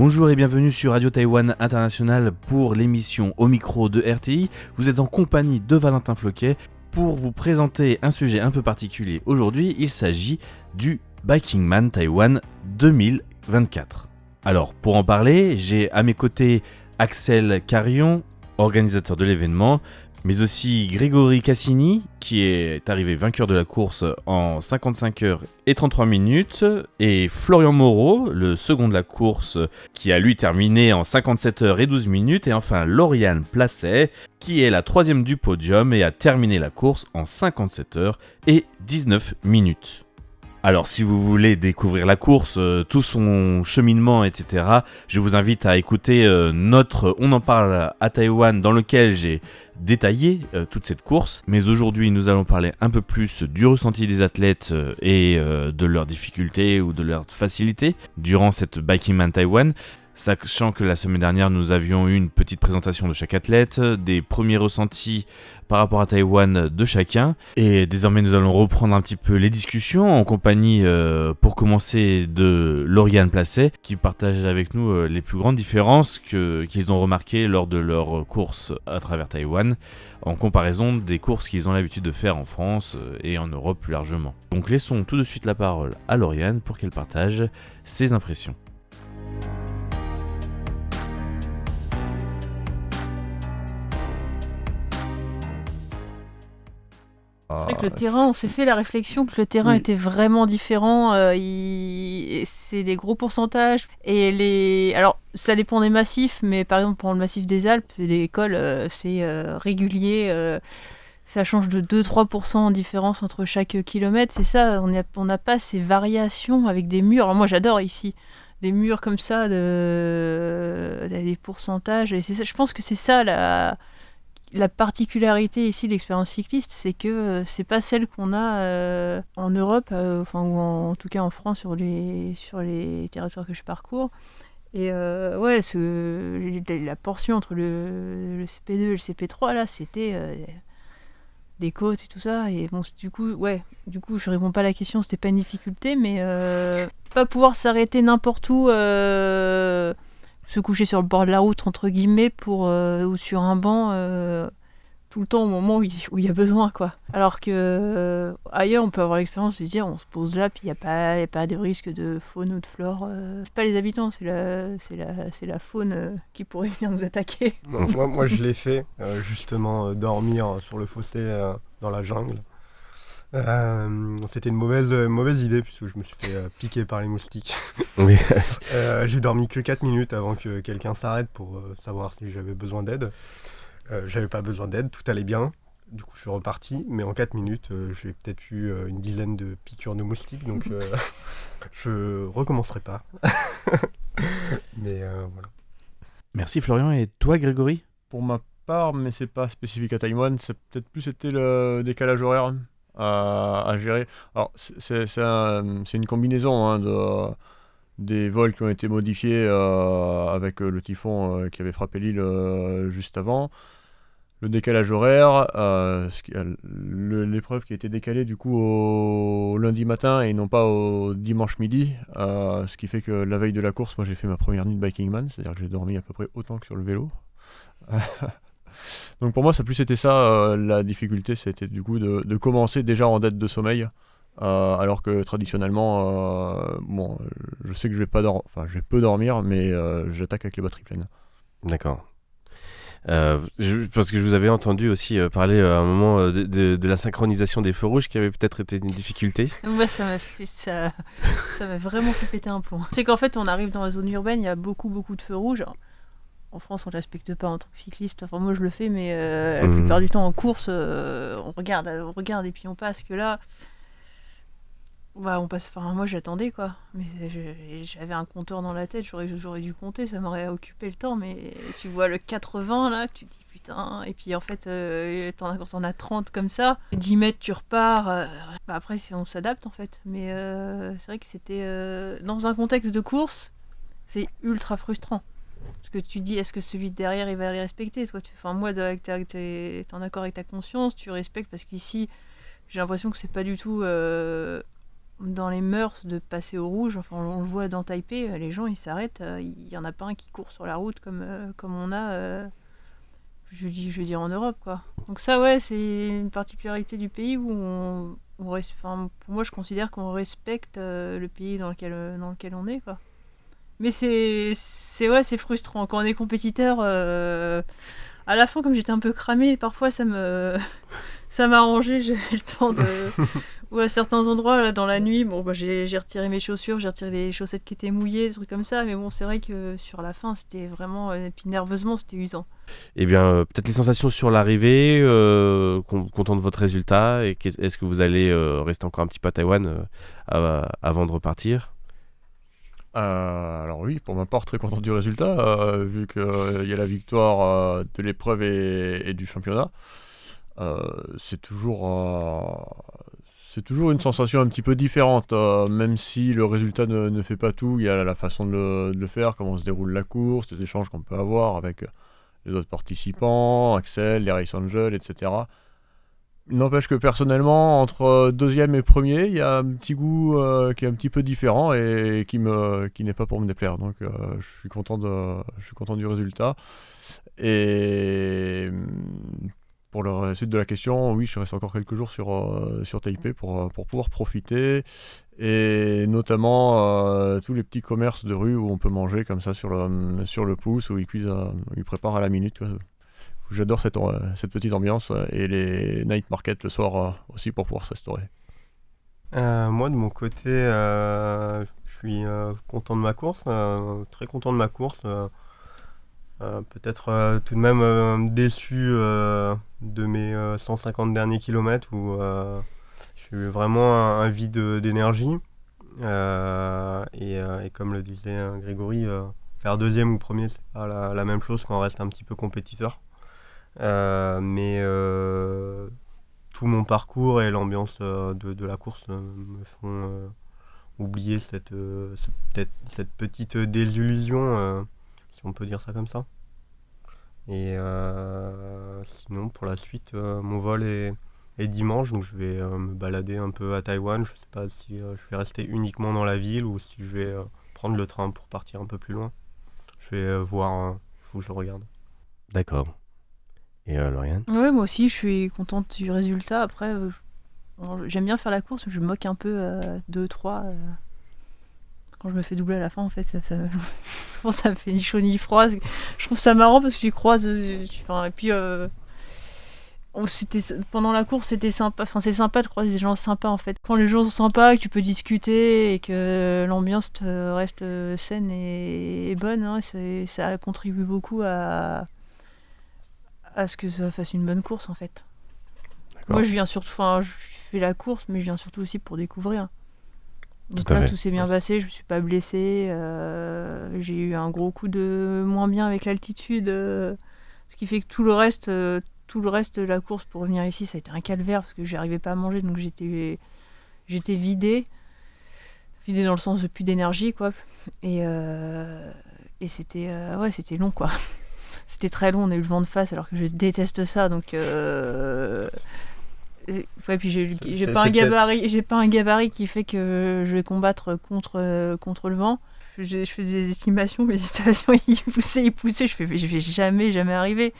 Bonjour et bienvenue sur Radio Taïwan International pour l'émission Au micro de RTI. Vous êtes en compagnie de Valentin Floquet pour vous présenter un sujet un peu particulier. Aujourd'hui, il s'agit du Biking Man Taïwan 2024. Alors, pour en parler, j'ai à mes côtés Axel Carion, organisateur de l'événement, mais aussi Grégory Cassini, qui est arrivé vainqueur de la course en 55 heures et 33 minutes, et Florian Moreau, le second de la course, qui a lui terminé en 57 heures et 12 minutes, et enfin Lauriane Placet, qui est la troisième du podium et a terminé la course en 57 heures et 19 minutes. Alors si vous voulez découvrir la course, tout son cheminement, etc., je vous invite à écouter notre On en parle à Taïwan, dans lequel j'ai détaillé toute cette course. Mais aujourd'hui, nous allons parler un peu plus du ressenti des athlètes et de leurs difficultés ou de leurs facilités durant cette Biking Man Taïwan. Sachant que la semaine dernière, nous avions eu une petite présentation de chaque athlète, des premiers ressentis par rapport à Taïwan de chacun. Et désormais, nous allons reprendre un petit peu les discussions en compagnie, pour commencer, de Lauriane Placet, qui partage avec nous les plus grandes différences qu'ils ont remarquées lors de leur course à travers Taïwan, en comparaison des courses qu'ils ont l'habitude de faire en France et en Europe plus largement. Donc laissons tout de suite la parole à Lauriane pour qu'elle partage ses impressions. C'est vrai que le terrain, on s'est fait la réflexion que le terrain était vraiment différent. C'est des gros pourcentages. Alors, ça dépend des massifs, mais par exemple, pour le massif des Alpes, les cols, c'est régulier. Ça change de 2-3% en différence entre chaque kilomètre. C'est ça, on n'a pas ces variations avec des murs. Alors moi, j'adore ici. Des murs comme ça, des pourcentages. Et c'est ça, je pense que c'est ça la particularité ici de l'expérience cycliste, c'est que c'est pas celle qu'on a en Europe, ou en tout cas en France sur les territoires que je parcours. Et la portion entre le CP2 et le CP3 là, c'était des côtes et tout ça. Et bon, du coup, je réponds pas à la question, c'était pas une difficulté, mais pas pouvoir s'arrêter n'importe où. Se coucher sur le bord de la route entre guillemets ou sur un banc tout le temps au moment où il y a besoin quoi. Alors que ailleurs on peut avoir l'expérience de se dire on se pose là puis il y a pas de risque de faune ou de flore. C'est pas les habitants, c'est la faune qui pourrait venir nous attaquer. Moi je l'ai fait justement dormir sur le fossé dans la jungle. C'était une mauvaise idée puisque je me suis fait piquer par les moustiques. Oui. J'ai dormi que 4 minutes avant que quelqu'un s'arrête pour savoir si j'avais besoin d'aide. J'avais pas besoin d'aide, tout allait bien. Du coup je suis reparti, mais en 4 minutes j'ai peut-être eu une dizaine de piqûres de moustiques, donc je recommencerai pas. Mais voilà. Merci Florian, et toi Grégory ? Pour ma part, mais c'est pas spécifique à Taïwan, c'est peut-être plus c'était le décalage horaire à gérer. Alors c'est une combinaison des vols qui ont été modifiés avec le typhon qui avait frappé l'île juste avant. Le décalage horaire, l'épreuve qui a été décalée du coup au lundi matin et non pas au dimanche midi, ce qui fait que la veille de la course, moi j'ai fait ma première nuit de Biking Man, c'est-à-dire que j'ai dormi à peu près autant que sur le vélo. Donc pour moi, ça plus c'était ça, la difficulté, c'était du coup de commencer déjà en dette de sommeil, alors que traditionnellement, je sais que je vais peu dormir, mais j'attaque avec les batteries pleines. D'accord. Parce que je vous avais entendu aussi parler à un moment de la synchronisation des feux rouges qui avait peut-être été une difficulté. Moi, ça m'a vraiment fait péter un plomb. C'est qu'en fait, on arrive dans la zone urbaine, il y a beaucoup de feux rouges. En France, on ne respecte pas en tant que cycliste. Enfin, moi, je le fais, mais la plupart du temps en course, on regarde et puis on passe. Que là, on passe. Enfin, moi, j'attendais quoi. Mais j'avais un compteur dans la tête. J'aurais dû compter, ça m'aurait occupé le temps. Mais tu vois le 80 là, tu te dis putain. Et puis en fait, quand t'en as 30 comme ça, 10 mètres, tu repars. Après, on s'adapte en fait. Mais c'est vrai que c'était dans un contexte de course, c'est ultra frustrant. Parce que tu dis, est-ce que celui de derrière, il va les respecter toi, moi, t'es en accord avec ta conscience, tu respectes, parce qu'ici, j'ai l'impression que c'est pas du tout... dans les mœurs de passer au rouge. Enfin, on le voit dans Taipei, les gens ils s'arrêtent. Il y en a pas un qui court sur la route comme on a. Je veux dire en Europe, quoi. Donc ça, ouais, c'est une particularité du pays où enfin, pour moi, je considère qu'on respecte le pays dans lequel on est, quoi. Mais c'est frustrant quand on est compétiteur. À la fin, comme j'étais un peu cramée, parfois ça m'a arrangé. J'avais le temps de. Ou à certains endroits, là, dans la nuit, j'ai retiré mes chaussures, j'ai retiré les chaussettes qui étaient mouillées, des trucs comme ça. Mais bon, c'est vrai que sur la fin, c'était vraiment. Et puis nerveusement, c'était usant. Eh bien, peut-être les sensations sur l'arrivée, content de votre résultat, et est-ce que vous allez rester encore un petit peu à Taïwan avant de repartir? Alors oui, pour ma part, très content du résultat, vu qu'il y a la victoire de l'épreuve et du championnat. C'est toujours une sensation un petit peu différente, même si le résultat ne fait pas tout. Il y a la façon de le faire, comment se déroule la course, les échanges qu'on peut avoir avec les autres participants, Axel, les Race Angels, etc. Il n'empêche que personnellement, entre deuxième et premier, il y a un petit goût qui est un petit peu différent et qui n'est pas pour me déplaire. Donc je suis content du résultat. Et pour la suite de la question, oui, je reste encore quelques jours sur Taipei pour pouvoir profiter. Et notamment tous les petits commerces de rue où on peut manger comme ça sur le pouce, où ils préparent à la minute, quoi. J'adore cette petite ambiance et les night market le soir aussi pour pouvoir se restaurer. Moi, de mon côté, je suis content de ma course, très content de ma course. Peut-être tout de même déçu de mes 150 derniers kilomètres où j'ai eu vraiment un vide d'énergie. Et comme le disait Grégory, faire deuxième ou premier, c'est pas la même chose quand on reste un petit peu compétiteur. Mais tout mon parcours et l'ambiance de la course me font oublier cette petite désillusion, si on peut dire ça comme ça. Et sinon, pour la suite, mon vol est dimanche, donc je vais me balader un peu à Taïwan. Je sais pas si je vais rester uniquement dans la ville ou si je vais prendre le train pour partir un peu plus loin. Je vais voir, il faut que je le regarde. D'accord. Et Lauriane? Ouais, moi aussi, je suis contente du résultat. Après, j'aime bien faire la course, je me moque un peu 2-3. Quand je me fais doubler à la fin, en fait, souvent ça me fait ni chaud ni froid. Je trouve ça marrant parce que tu croises. Et puis, pendant la course, c'était sympa. Enfin, c'est sympa de croiser des gens sympas, en fait. Quand les gens sont sympas, que tu peux discuter et que l'ambiance reste saine et bonne, hein, ça contribue beaucoup à ce que ça fasse une bonne course, en fait. D'accord. Moi, je fais la course, mais je viens surtout aussi pour découvrir. Donc Tout à là, fait. tout s'est bien passé, je me suis pas blessée. J'ai eu un gros coup de moins bien avec l'altitude, ce qui fait que tout le reste de la course pour revenir ici, ça a été un calvaire parce que j'arrivais pas à manger, donc j'étais vidée dans le sens de plus d'énergie, quoi. Et c'était long, quoi. C'était très long, on a eu le vent de face alors que je déteste ça, donc ouais, puis j'ai pas un gabarit qui fait que je vais combattre contre le vent. Je fais des estimations, mes estimations ils poussaient, je vais jamais arriver.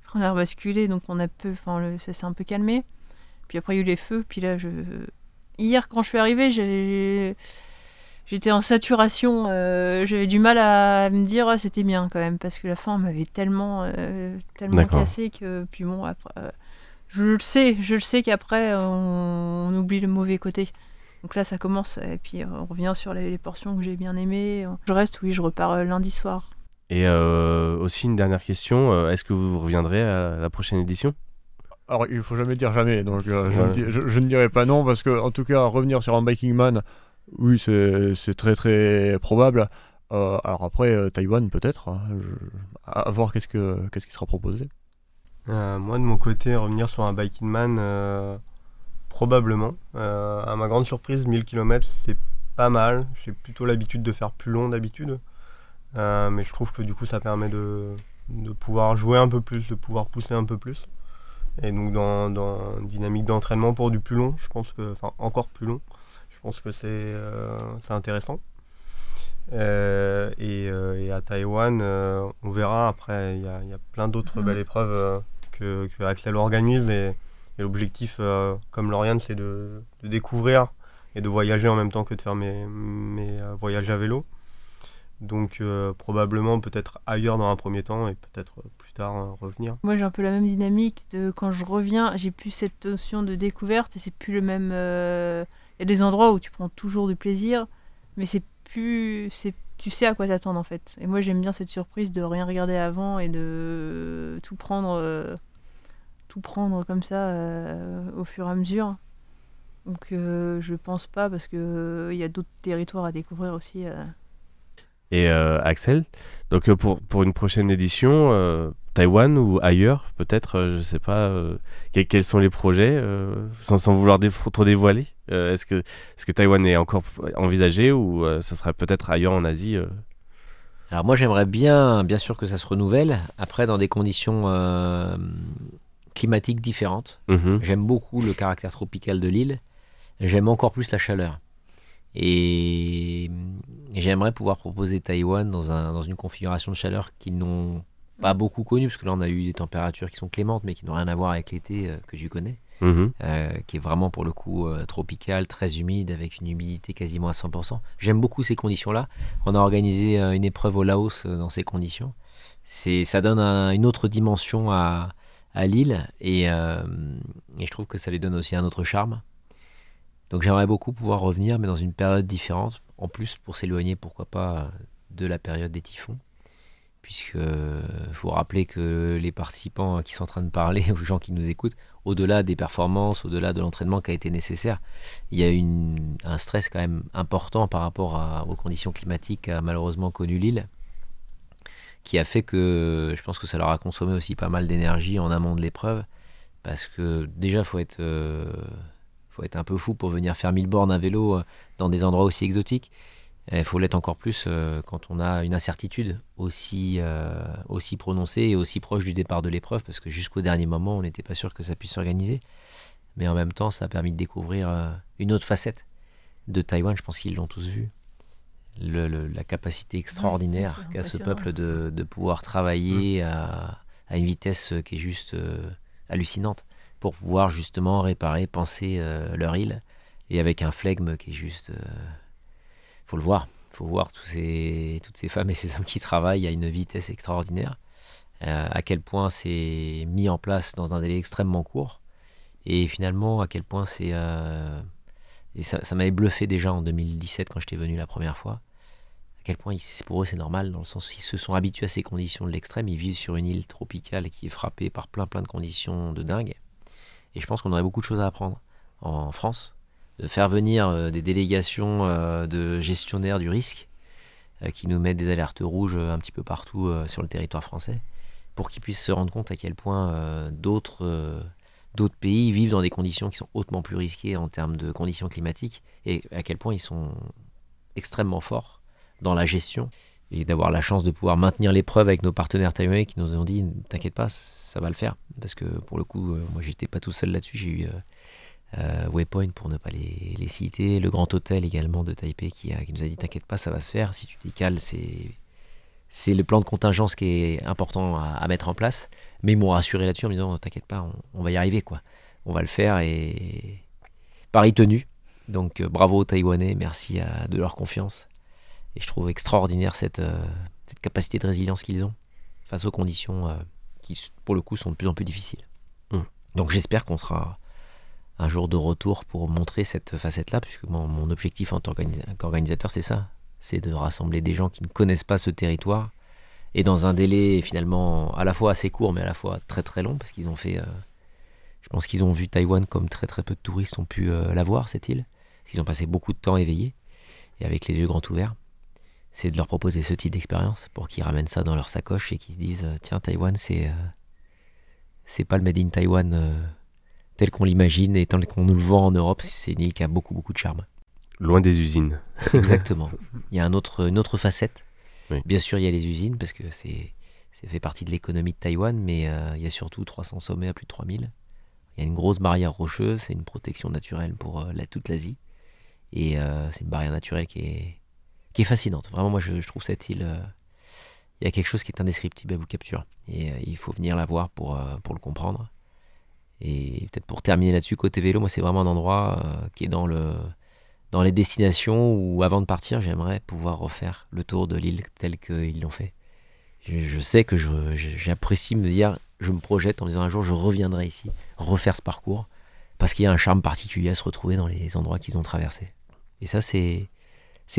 Après on a rebasculé, donc ça s'est un peu calmé. Puis après il y a eu les feux, puis là hier quand je suis arrivée, j'étais en saturation, j'avais du mal à me dire c'était bien quand même, parce que la fin m'avait tellement cassé que puis bon après je le sais qu'après on oublie le mauvais côté. Donc là ça commence et puis on revient sur les portions que j'ai bien aimées. Je repars lundi soir. Et aussi une dernière question, est-ce que vous reviendrez à la prochaine édition? Alors il faut jamais dire jamais, donc je ne dirais pas non, parce que en tout cas revenir sur un Biking Man, oui c'est très très probable. Alors après Taïwan peut-être, hein, à voir qu'est-ce qui sera proposé. Moi de mon côté, revenir sur un Biking Man, probablement. À ma grande surprise, 1000 km c'est pas mal. J'ai plutôt l'habitude de faire plus long d'habitude. Mais je trouve que du coup ça permet de pouvoir jouer un peu plus, de pouvoir pousser un peu plus. Et donc dans une dynamique d'entraînement pour du plus long, je pense que, enfin encore plus long, je pense que c'est intéressant. Et à Taïwan, on verra. Après, il y a plein d'autres belles épreuves que Axel organise. Et l'objectif, comme Lauriane, c'est de découvrir et de voyager en même temps que de faire mes voyages à vélo. Donc probablement peut-être ailleurs dans un premier temps et peut-être plus tard revenir. Moi j'ai un peu la même dynamique de quand je reviens, j'ai plus cette notion de découverte et c'est plus le même. Il y a des endroits où tu prends toujours du plaisir, mais c'est plus. Tu sais à quoi t'attendre en fait. Et moi j'aime bien cette surprise de rien regarder avant et de tout prendre comme ça au fur et à mesure. Donc je pense pas parce que y a d'autres territoires à découvrir aussi. Et Axel, donc pour une prochaine édition, Taïwan ou ailleurs, peut-être, je sais pas, quels sont les projets, sans vouloir trop dévoiler. Est-ce que Taïwan est encore envisagé ou ça sera peut-être ailleurs en Asie Alors moi j'aimerais bien sûr que ça se renouvelle, après dans des conditions climatiques différentes. J'aime beaucoup le caractère tropical de l'île, j'aime encore plus la chaleur. Et j'aimerais pouvoir proposer Taïwan dans une configuration de chaleur qu'ils n'ont pas beaucoup connue, parce que là on a eu des températures qui sont clémentes, mais qui n'ont rien à voir avec l'été que tu connais, qui est vraiment pour le coup tropical, très humide, avec une humidité quasiment à 100%. J'aime beaucoup ces conditions-là. On a organisé une épreuve au Laos dans ces conditions. Ça donne une autre dimension à l'île, et je trouve que ça lui donne aussi un autre charme. Donc j'aimerais beaucoup pouvoir revenir, mais dans une période différente, en plus pour s'éloigner, pourquoi pas, de la période des typhons. Puisque faut rappeler que les participants qui sont en train de parler, aux gens qui nous écoutent, au-delà des performances, au-delà de l'entraînement qui a été nécessaire, il y a un stress quand même important par rapport aux conditions climatiques qu'a malheureusement connu l'île, qui a fait que je pense que ça leur a consommé aussi pas mal d'énergie en amont de l'épreuve, parce que déjà faut être un peu fou pour venir faire 1000 bornes à vélo dans des endroits aussi exotiques. Il faut l'être encore plus quand on a une incertitude aussi prononcée et aussi proche du départ de l'épreuve, parce que jusqu'au dernier moment, on n'était pas sûr que ça puisse s'organiser. Mais en même temps, ça a permis de découvrir une autre facette de Taïwan. Je pense qu'ils l'ont tous vu. La capacité extraordinaire qu'a ce peuple de pouvoir travailler à une vitesse qui est juste hallucinante, pour pouvoir justement réparer, penser leur île, et avec un flegme qui est juste... faut le voir. Faut voir toutes ces femmes et ces hommes qui travaillent à une vitesse extraordinaire, à quel point c'est mis en place dans un délai extrêmement court, et finalement à quel point c'est... et ça m'avait bluffé déjà en 2017 quand j'étais venu la première fois, à quel point pour eux c'est normal, dans le sens où ils se sont habitués à ces conditions de l'extrême. Ils vivent sur une île tropicale qui est frappée par plein de conditions de dingue. Et je pense qu'on aurait beaucoup de choses à apprendre en France, de faire venir des délégations de gestionnaires du risque qui nous mettent des alertes rouges un petit peu partout sur le territoire français, pour qu'ils puissent se rendre compte à quel point d'autres pays vivent dans des conditions qui sont hautement plus risquées en termes de conditions climatiques, et à quel point ils sont extrêmement forts dans la gestion. Et d'avoir la chance de pouvoir maintenir l'épreuve avec nos partenaires taïwanais qui nous ont dit « T'inquiète pas, ça va le faire ». Parce que pour le coup, moi j'étais pas tout seul là-dessus. J'ai eu Waypoint, pour ne pas les citer, le Grand Hôtel également de Taipei qui nous a dit « T'inquiète pas, ça va se faire. Si tu décales, c'est le plan de contingence qui est important à mettre en place ». Mais ils m'ont rassuré là-dessus en me disant « T'inquiète pas, on va y arriver, quoi. On va le faire ». Et pari tenu. Donc bravo aux Taïwanais, merci de leur confiance. Et je trouve extraordinaire cette capacité de résilience qu'ils ont face aux conditions qui, pour le coup, sont de plus en plus difficiles. Donc j'espère qu'on sera un jour de retour pour montrer cette facette-là, puisque mon objectif en tant qu'organisateur, c'est ça. C'est de rassembler des gens qui ne connaissent pas ce territoire, et dans un délai finalement à la fois assez court, mais à la fois très très long, parce qu'ils ont fait... je pense qu'ils ont vu Taïwan comme très très peu de touristes ont pu la voir, cette île. Parce qu'ils ont passé beaucoup de temps éveillés, et avec les yeux grands ouverts. C'est de leur proposer ce type d'expérience pour qu'ils ramènent ça dans leur sacoche et qu'ils se disent tiens, Taïwan, c'est pas le Made in Taïwan tel qu'on l'imagine et tel qu'on nous le vend en Europe. C'est une île qui a beaucoup de charme. Loin des usines. Exactement. Il y a une autre facette. Oui. Bien sûr, il y a les usines parce que ça fait partie de l'économie de Taïwan, mais il y a surtout 300 sommets à plus de 3000. Il y a une grosse barrière rocheuse, c'est une protection naturelle pour toute l'Asie. Et c'est une barrière naturelle qui est fascinante. Vraiment, moi, je trouve cette île... il y a quelque chose qui est indescriptible à vous capture. Et il faut venir la voir pour le comprendre. Et peut-être pour terminer là-dessus, côté vélo, moi, c'est vraiment un endroit qui est dans les destinations où, avant de partir, j'aimerais pouvoir refaire le tour de l'île tel qu'ils l'ont fait. Je sais que j'apprécie me dire, je me projette en me disant un jour, je reviendrai ici, refaire ce parcours, parce qu'il y a un charme particulier à se retrouver dans les endroits qu'ils ont traversés. Et ça, c'est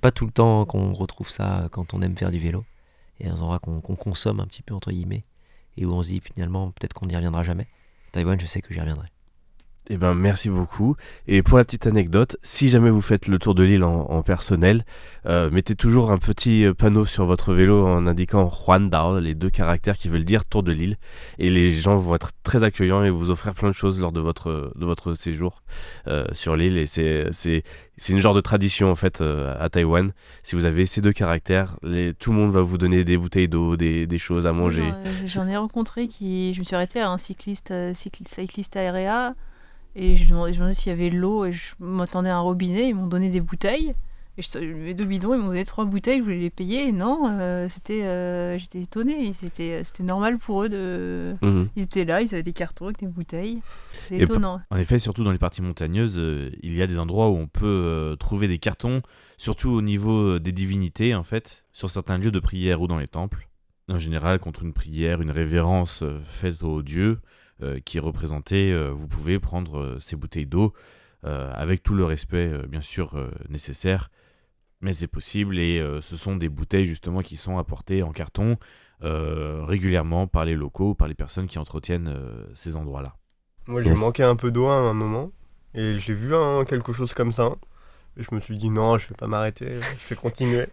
pas tout le temps qu'on retrouve ça quand on aime faire du vélo. Il y a des endroits qu'on consomme un petit peu, entre guillemets, et où on se dit finalement, peut-être qu'on n'y reviendra jamais. Taïwan, je sais que j'y reviendrai. Eh ben, merci beaucoup. Et pour la petite anecdote, si jamais vous faites le tour de l'île en personnel, mettez toujours un petit panneau sur votre vélo en indiquant Juan Dao, les 2 caractères qui veulent dire tour de l'île. Et les gens vont être très accueillants et vous offrir plein de choses lors de votre séjour sur l'île. Et c'est une genre de tradition en fait à Taïwan. Si vous avez ces 2 caractères, tout le monde va vous donner des bouteilles d'eau, des choses à manger. J'en ai rencontré je me suis arrêtée à un cycliste aérea. Et je me demandais s'il y avait de l'eau, et je m'attendais à un robinet, ils m'ont donné des bouteilles. Et mes 2 bidons, ils m'ont donné 3 bouteilles, je voulais les payer, et non, j'étais étonnée, c'était normal pour eux Ils étaient là, ils avaient des cartons avec des bouteilles, c'est étonnant. En effet, surtout dans les parties montagneuses, il y a des endroits où on peut trouver des cartons, surtout au niveau des divinités, en fait, sur certains lieux de prière ou dans les temples. En général, contre une prière, une révérence faite aux dieux, qui est représenté, vous pouvez prendre ces bouteilles d'eau avec tout le respect bien sûr nécessaire, mais c'est possible. Et ce sont des bouteilles justement qui sont apportées en carton régulièrement par les locaux, par les personnes qui entretiennent ces endroits-là. Moi j'ai manqué un peu d'eau à un moment et j'ai vu quelque chose comme ça et je me suis dit non, je vais pas m'arrêter, je vais continuer.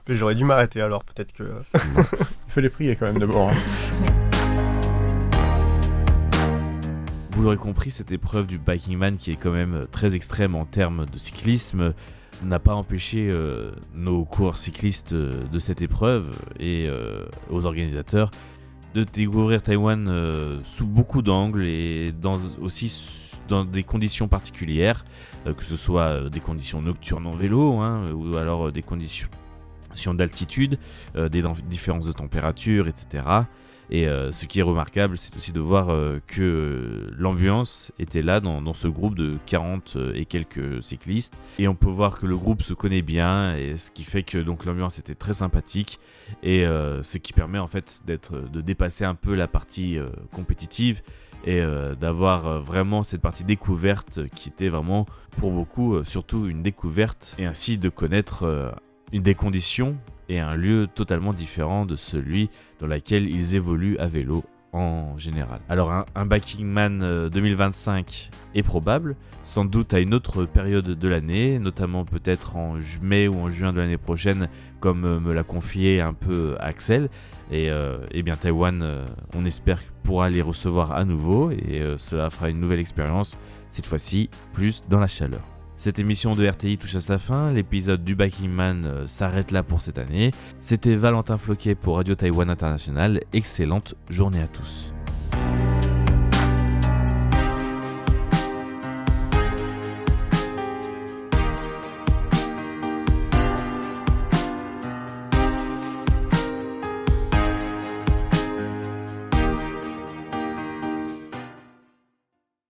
Mais j'aurais dû m'arrêter alors peut-être que... Il faut les prier quand même d'abord. Vous l'aurez compris, cette épreuve du Biking Man, qui est quand même très extrême en termes de cyclisme, n'a pas empêché nos coureurs cyclistes de cette épreuve et aux organisateurs de découvrir Taïwan sous beaucoup d'angles et aussi dans des conditions particulières, que ce soit des conditions nocturnes en vélo ou alors des conditions d'altitude, des différences de température, etc. Et ce qui est remarquable, c'est aussi de voir que l'ambiance était là dans ce groupe de 40 et quelques cyclistes. Et on peut voir que le groupe se connaît bien, et ce qui fait que donc, l'ambiance était très sympathique. Et ce qui permet en fait de dépasser un peu la partie compétitive et d'avoir vraiment cette partie découverte qui était vraiment pour beaucoup surtout une découverte. Et ainsi de connaître des conditions et un lieu totalement différent de celui dans lequel ils évoluent à vélo en général. Alors un Biking Man 2025 est probable, sans doute à une autre période de l'année, notamment peut-être en mai ou en juin de l'année prochaine, comme me l'a confié un peu Axel. Et bien Taïwan, on espère pourra les recevoir à nouveau, et cela fera une nouvelle expérience, cette fois-ci plus dans la chaleur. Cette émission de RTI touche à sa fin, l'épisode du Biking Man s'arrête là pour cette année. C'était Valentin Floquet pour Radio Taïwan International, excellente journée à tous.